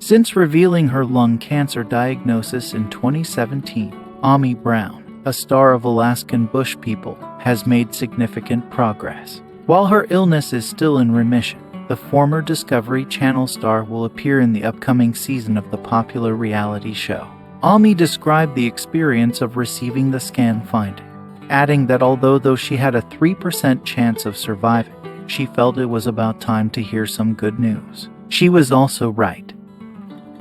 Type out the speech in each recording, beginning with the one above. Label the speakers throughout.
Speaker 1: Since revealing her lung cancer diagnosis in 2017, Ami Brown, a star of Alaskan Bush People, has made significant progress. While her illness is still in remission, the former Discovery Channel star will appear in the upcoming season of the popular reality show. Ami described the experience of receiving the scan finding, adding that although she had a 3% chance of surviving, she felt it was about time to hear some good news. She was also right.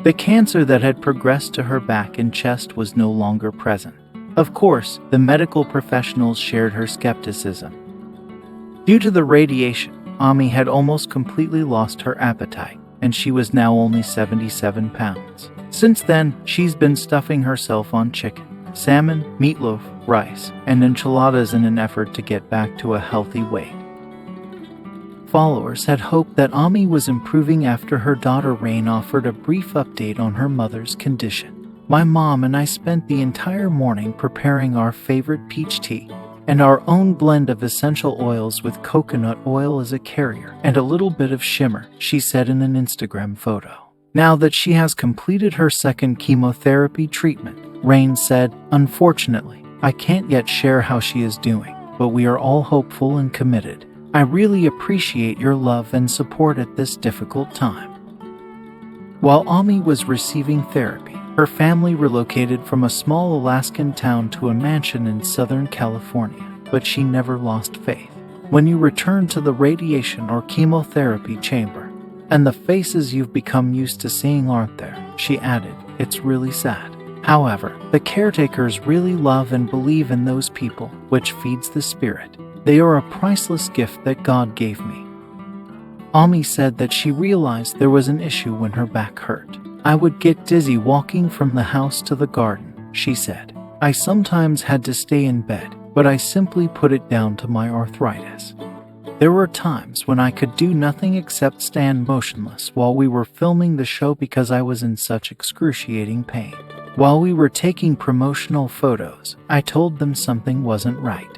Speaker 1: The cancer that had progressed to her back and chest was no longer present. Of course, the medical professionals shared her skepticism. Due to the radiation, Ami had almost completely lost her appetite, and she was now only 77 pounds. Since then, she's been stuffing herself on chicken, salmon, meatloaf, rice, and enchiladas in an effort to get back to a healthy weight. Followers had hoped that Ami was improving after her daughter Rain offered a brief update on her mother's condition. My mom and I spent the entire morning preparing our favorite peach tea and our own blend of essential oils with coconut oil as a carrier and a little bit of shimmer, she said in an Instagram photo. Now that she has completed her second chemotherapy treatment, Rain said, "Unfortunately, I can't yet share how she is doing, but we are all hopeful and committed. I really appreciate your love and support at this difficult time." While Ami was receiving therapy, her family relocated from a small Alaskan town to a mansion in Southern California, but she never lost faith. When you return to the radiation or chemotherapy chamber, and the faces you've become used to seeing aren't there, she added, it's really sad. However, the caretakers really love and believe in those people, which feeds the spirit. They are a priceless gift that God gave me. Ami said that she realized there was an issue when her back hurt. I would get dizzy walking from the house to the garden, she said. I sometimes had to stay in bed, but I simply put it down to my arthritis. There were times when I could do nothing except stand motionless while we were filming the show because I was in such excruciating pain. While we were taking promotional photos, I told them something wasn't right.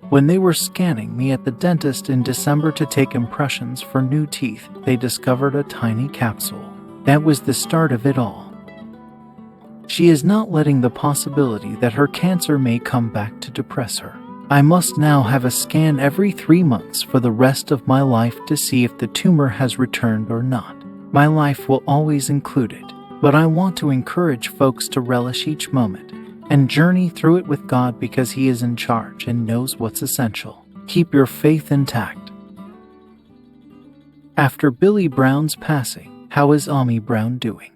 Speaker 1: When they were scanning me at the dentist in December to take impressions for new teeth, they discovered a tiny capsule. That was the start of it all. She is not letting the possibility that her cancer may come back to depress her. I must now have a scan every 3 months for the rest of my life to see if the tumor has returned or not. My life will always include it, but I want to encourage folks to relish each moment and journey through it with God because He is in charge and knows what's essential. Keep your faith intact. After Billy Brown's passing, how is Ami Brown doing?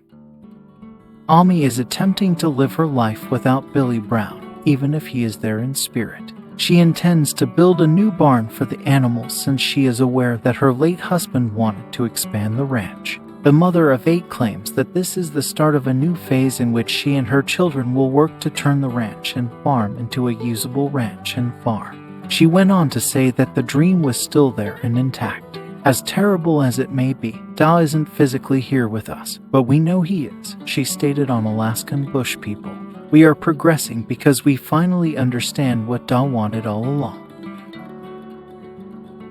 Speaker 1: Ami is attempting to live her life without Billy Brown, even if he is there in spirit. She intends to build a new barn for the animals since she is aware that her late husband wanted to expand the ranch. The mother of 8 claims that this is the start of a new phase in which she and her children will work to turn the ranch and farm into a usable ranch and farm. She went on to say that the dream was still there and intact. As terrible as it may be, Da isn't physically here with us, but we know he is, she stated on Alaskan Bush People. We are progressing because we finally understand what Da wanted all along.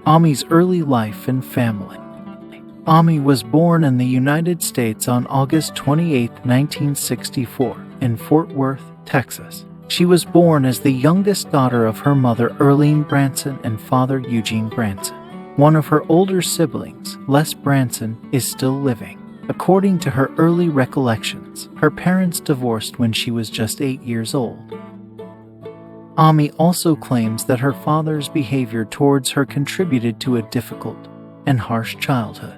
Speaker 1: Ami's early life and family. Ami was born in the United States on August 28, 1964, in Fort Worth, Texas. She was born as the youngest daughter of her mother Earlene Branson and father Eugene Branson. One of her older siblings, Les Branson, is still living. According to her early recollections, her parents divorced when she was just 8 years old. Ami also claims that her father's behavior towards her contributed to a difficult and harsh childhood.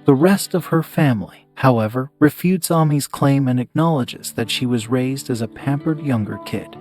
Speaker 1: The rest of her family, however, refutes Ami's claim and acknowledges that she was raised as a pampered younger kid.